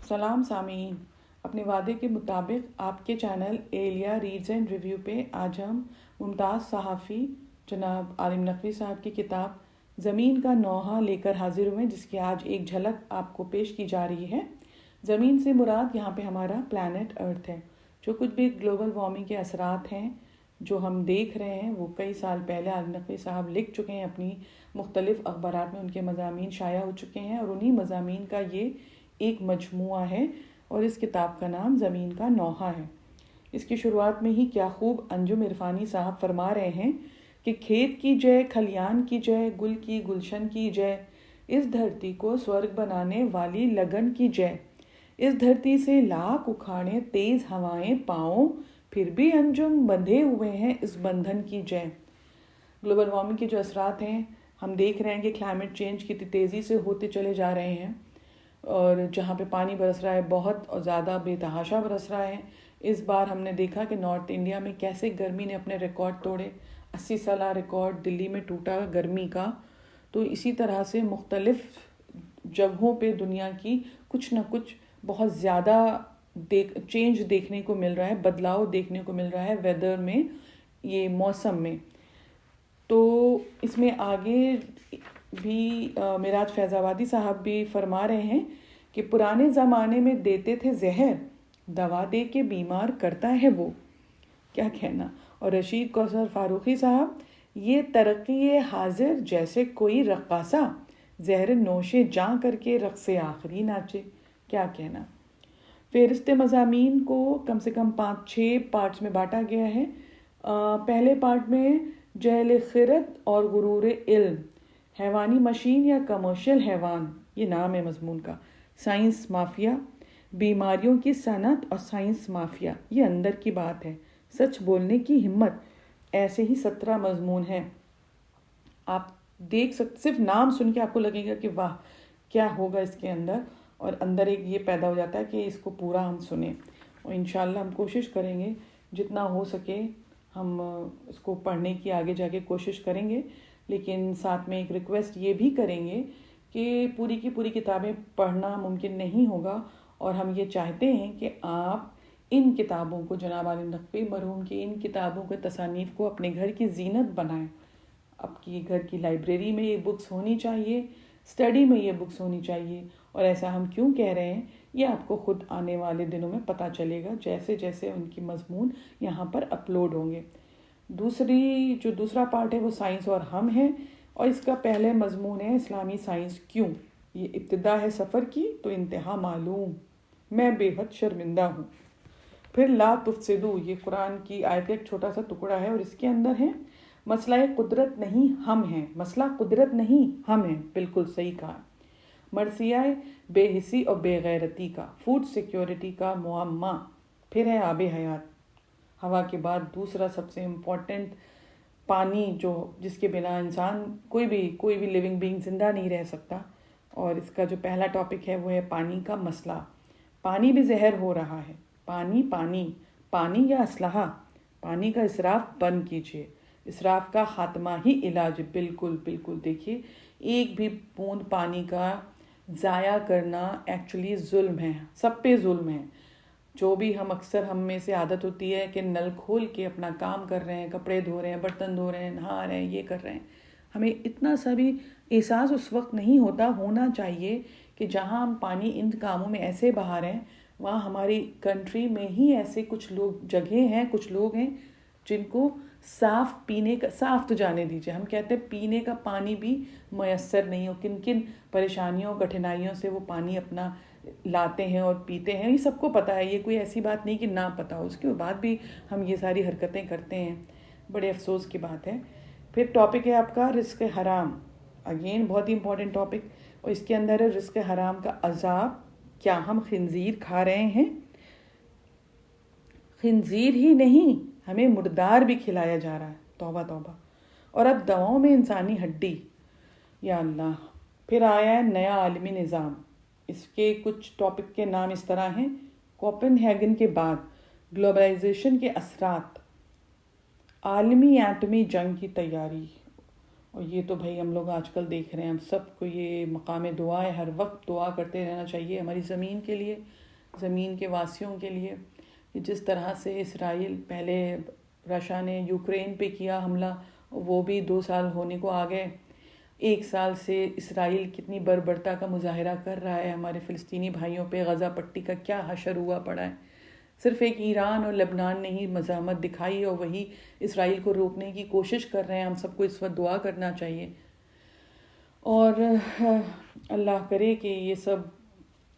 سلام سامعین، اپنے وعدے کے مطابق آپ کے channel Aliya reads and review پہ آج ہم ممتاز صحافی جناب عالم نقوی صاحب کی کتاب زمین کا نوحہ لے کر حاضر ہوئے، جس کی آج ایک جھلک آپ کو پیش کی جا رہی ہے۔ زمین سے مراد یہاں پہ ہمارا پلانٹ ارتھ ہے۔ جو کچھ بھی گلوبل وارمنگ کے اثرات ہیں جو ہم دیکھ رہے ہیں، وہ کئی سال پہلے عالم نقوی صاحب لکھ چکے ہیں، اپنی مختلف اخبارات میں ان کے مضامین شائع ہو چکے ہیں، اور انہی مضامین کا یہ ایک مجموعہ ہے، اور اس کتاب کا نام زمین کا نوحہ ہے۔ اس کی شروعات میں ہی کیا خوب انجم عرفانی صاحب فرما رہے ہیں کہ کھیت کی جے، کھلیان کی جے، گل کی گلشن کی جے، اس دھرتی کو سورگ بنانے والی لگن کی جے، اس دھرتی سے لاکھ اکھاڑیں تیز ہوائیں پاؤں، پھر بھی انجم بندھے ہوئے ہیں اس بندھن کی جے۔ گلوبل وارمنگ کے جو اثرات ہیں، ہم دیکھ رہے ہیں کہ کلائمیٹ چینج کتنی تیزی سے ہوتے چلے جا رہے ہیں، اور جہاں پہ پانی برس رہا ہے بہت زیادہ بے تحاشا برس رہا ہے۔ اس بار ہم نے دیکھا کہ نارتھ انڈیا میں کیسے گرمی نے اپنے ریکارڈ توڑے، 80 سالہ ریکارڈ دلی میں ٹوٹا گرمی کا۔ تو اسی طرح سے مختلف جگہوں پہ دنیا کی کچھ نہ کچھ بہت زیادہ چینج دیکھنے کو مل رہا ہے، بدلاؤ دیکھنے کو مل رہا ہے ویدر میں، یہ موسم میں۔ تو اس میں آگے بھی معراج فیض آبادی صاحب بھی فرما رہے ہیں کہ پرانے زمانے میں دیتے تھے زہر، دوا دے کے بیمار کرتا ہے وہ، کیا کہنا۔ اور رشید کوثر فاروقی صاحب، یہ ترقی حاضر جیسے کوئی رقاصہ، زہر نوش جاں کر کے رقص آخری ناچے، کیا کہنا۔ فہرست مضامین کو کم سے کم 5-6 پارٹس میں بانٹا گیا ہے۔ پہلے پارٹ میں جہل خرد اور غرور علم، حیوانی مشین یا کمرشل حیوان، یہ نام ہے مضمون کا، سائنس مافیا، بیماریوں کی صنعت اور سائنس مافیا، یہ اندر کی بات ہے، سچ بولنے کی ہمت، ایسے ہی 17 مضمون ہیں۔ آپ دیکھ سکتے، صرف نام سن کے آپ کو لگے گا کہ واہ کیا ہوگا اس کے اندر، اور اندر ایک یہ پیدا ہو جاتا ہے کہ اس کو پورا ہم سنیں، اور انشاءاللہ ہم کوشش کریں گے جتنا ہو سکے ہم اس کو پڑھنے کی آگے جا کے کوشش کریں گے، لیکن ساتھ میں ایک ریکویسٹ یہ بھی کریں گے کہ پوری کی پوری کتابیں پڑھنا ممکن نہیں ہوگا، اور ہم یہ چاہتے ہیں کہ آپ ان کتابوں کو، جناب عالم نقوی مرحوم کی ان کتابوں کے تصانیف کو اپنے گھر کی زینت بنائیں۔ آپ کی گھر کی لائبریری میں یہ بکس ہونی چاہیے، اسٹڈی میں یہ بکس ہونی چاہیے، اور ایسا ہم کیوں کہہ رہے ہیں یہ آپ کو خود آنے والے دنوں میں پتہ چلے گا جیسے جیسے ان کی مضمون یہاں پر اپلوڈ ہوں گے۔ دوسرا پارٹ ہے وہ سائنس اور ہم ہے، اور اس کا پہلے مضمون ہے اسلامی سائنس کیوں۔ یہ ابتدا ہے سفر کی تو انتہا معلوم، میں بے حد شرمندہ ہوں۔ پھر لا تفسدو، یہ قرآن کی آیت کا ایک چھوٹا سا ٹکڑا ہے، اور اس کے اندر ہے مسئلہ قدرت نہیں ہم ہیں، مسئلہ قدرت نہیں ہم ہیں، بالکل صحیح کہا۔ مرثیہ بے حسی اور بے غیرتی کا، فوڈ سیکیورٹی کا معمہ۔ پھر ہے آب حیات، ہوا کے بعد دوسرا سب سے امپورٹنٹ پانی، جو جس کے بنا انسان کوئی بھی لیونگ بینگ زندہ نہیں رہ سکتا، اور اس کا جو پہلا ٹاپک ہے وہ ہے پانی کا مسئلہ۔ پانی بھی زہر ہو رہا ہے، پانی یا اسلحہ، پانی کا اسراف بند کیجیے، اسراف کا خاتمہ ہی علاج۔ بالکل دیکھیے، ایک بھی بوند پانی کا ضائع کرنا ایکچولی ظلم ہے، سب پہ ظلم ہے۔ جو بھی ہم میں سے عادت ہوتی ہے کہ نل کھول کے اپنا کام کر رہے ہیں، کپڑے دھو رہے ہیں، برتن دھو رہے ہیں، نہا رہے ہیں، یہ کر رہے ہیں، ہمیں اتنا سا بھی احساس اس وقت نہیں ہونا چاہیے کہ جہاں ہم پانی ان کاموں میں ایسے بہا رہے ہیں، وہاں ہماری کنٹری میں ہی ایسے کچھ لوگ ہیں جن کو صاف تو جانے دیجیے، ہم کہتے ہیں پینے کا پانی بھی میسر نہیں ہو، کن پریشانیوں کٹھنائیوں سے وہ پانی اپنا لاتے ہیں اور پیتے ہیں، یہ سب کو پتہ ہے، یہ کوئی ایسی بات نہیں کہ نہ پتہ ہو، اس کے بعد بھی ہم یہ ساری حرکتیں کرتے ہیں، بڑے افسوس کی بات ہے۔ پھر ٹاپک ہے آپ کا رزق حرام، اگین بہت ہی امپورٹنٹ ٹاپک، اور اس کے اندر ہے رزق حرام کا عذاب، کیا ہم خنزیر کھا رہے ہیں؟ خنزیر ہی نہیں، ہمیں مردار بھی کھلایا جا رہا ہے، توبہ توبہ، اور اب دواؤں میں انسانی ہڈی، یا اللہ۔ پھر آیا ہے نیا عالمی نظام، اس کے کچھ ٹاپک کے نام اس طرح ہیں: کوپن ہیگن کے بعد، گلوبلائزیشن کے اثرات، عالمی ایٹمی جنگ کی تیاری، اور یہ تو بھائی ہم لوگ آج کل دیکھ رہے ہیں، ہم سب کو یہ مقام دعا ہے، ہر وقت دعا کرتے رہنا چاہیے ہماری زمین کے لیے، زمین کے واسیوں کے لیے، کہ جس طرح سے اسرائیل پہلے رشیا نے یوکرین پہ کیا حملہ، وہ بھی 2 سال ہونے کو آ گئے، 1 سال سے اسرائیل کتنی بربرتا کا مظاہرہ کر رہا ہے ہمارے فلسطینی بھائیوں پہ، غزہ پٹی کا کیا حشر ہوا پڑا ہے، صرف ایک ایران اور لبنان نے ہی مزاحمت دکھائی اور وہی اسرائیل کو روکنے کی کوشش کر رہے ہیں۔ ہم سب کو اس وقت دعا کرنا چاہیے، اور اللہ کرے کہ یہ سب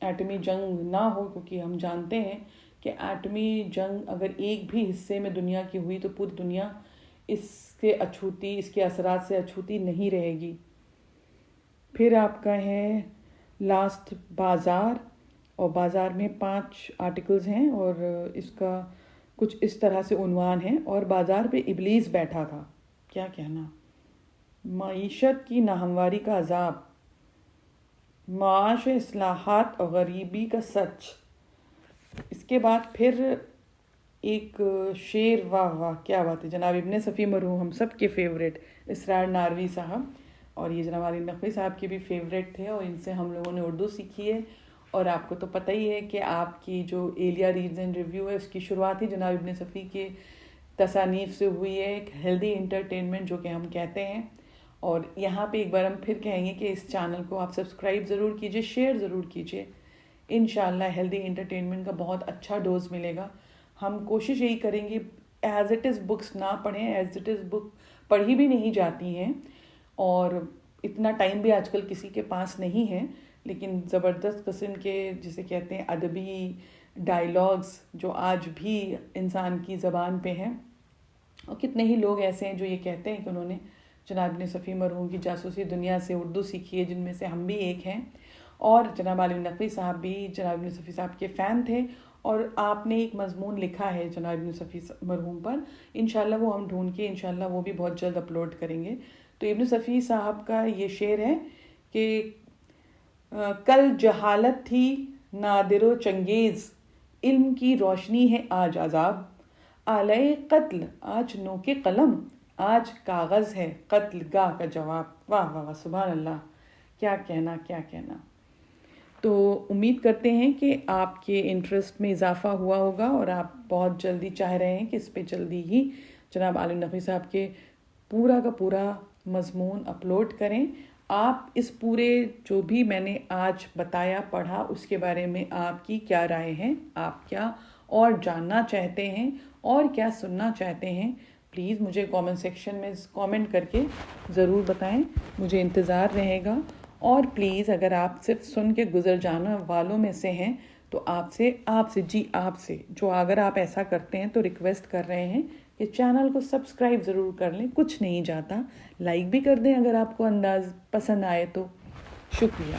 ایٹمی جنگ نہ ہو، کیونکہ ہم جانتے ہیں کہ ایٹمی جنگ اگر ایک بھی حصے میں دنیا کی ہوئی تو پوری دنیا اس کے اچھوتی، اس کے اثرات سے اچھوتی نہیں رہے گی۔ پھر آپ کا ہے لاسٹ بازار، اور بازار میں 5 آرٹیکلز ہیں اور اس کا کچھ اس طرح سے عنوان ہے، اور بازار پہ ابلیس بیٹھا تھا۔ کیا کہنا، معیشت کی ناہمواری کا عذاب، معاش اصلاحات اور غریبی کا سچ۔ اس کے بعد پھر ایک شعر، واہ واہ کیا بات ہے، جناب ابن صفی مرحوم ہم سب کے فیوریٹ اسرار ناروی صاحب، اور یہ جناب علیم نقوی صاحب کے بھی فیوریٹ تھے، اور ان سے ہم لوگوں نے اردو سیکھی ہے۔ اور آپ کو تو پتہ ہی ہے کہ آپ کی جو ایلیا ریڈز اینڈ ریویو ہے اس کی شروعات ہی جناب ابن صفی کے تصانیف سے ہوئی ہے، ایک ہیلدی انٹرٹینمنٹ جو کہ ہم کہتے ہیں۔ اور یہاں پہ ایک بار ہم پھر کہیں گے کہ اس چینل کو آپ سبسکرائب ضرور کیجئے، شیئر ضرور کیجئے، انشاءاللہ ہیلدی انٹرٹینمنٹ کا بہت اچھا ڈوز ملے گا۔ ہم کوشش یہی کریں گے ایز اٹ از بکس نہ پڑھیں، ایز اٹ از بک پڑھی بھی نہیں جاتی ہیں، اور اتنا ٹائم بھی آج کل کسی کے پاس نہیں ہے، لیکن زبردست قسم کے جسے کہتے ہیں ادبی ڈائلاگز جو آج بھی انسان کی زبان پہ ہیں، اور کتنے ہی لوگ ایسے ہیں جو یہ کہتے ہیں کہ انہوں نے جناب ابن صفی مرحوم کی جاسوسی دنیا سے اردو سیکھی ہے، جن میں سے ہم بھی ایک ہیں، اور جناب علیم نقوی صاحب بھی جناب ابن صفی صاحب کے فین تھے، اور آپ نے ایک مضمون لکھا ہے جناب ابن صفی مرحوم پر، انشاءاللہ وہ ہم ڈھونڈ کے انشاءاللہ وہ بھی بہت جلد اپلوڈ کریں گے۔ تو ابن صفی صاحب کا یہ شعر ہے کہ کل جہالت تھی نادر و چنگیز، علم کی روشنی ہے آج عذاب، آلۂ قتل آج نوک قلم، آج کاغذ ہے قتل گاہ کا جواب۔ واہ واہ واہ، سبحان اللہ، کیا کہنا کیا کہنا۔ تو امید کرتے ہیں کہ آپ کے انٹرسٹ میں اضافہ ہوا ہوگا، اور آپ بہت جلدی چاہ رہے ہیں کہ اس پہ جلدی ہی جناب علیم نقوی صاحب کے پورا کا پورا مضمون اپلوڈ کریں۔ آپ اس پورے جو بھی میں نے آج بتایا پڑھا اس کے بارے میں آپ کی کیا رائے ہیں، آپ کیا اور جاننا چاہتے ہیں اور کیا سننا چاہتے ہیں، پلیز مجھے کامنٹ سیکشن میں کامنٹ کر کے ضرور بتائیں، مجھے انتظار رہے گا۔ اور پلیز اگر آپ صرف سن کے گزر جانا والوں میں سے ہیں تو آپ سے جو اگر آپ ایسا کرتے ہیں تو ریکویسٹ کر رہے ہیں کہ چینل کو سبسکرائب ضرور کر لیں، کچھ نہیں جاتا، لائک بھی کر دیں اگر آپ کو انداز پسند آئے تو۔ شکریہ۔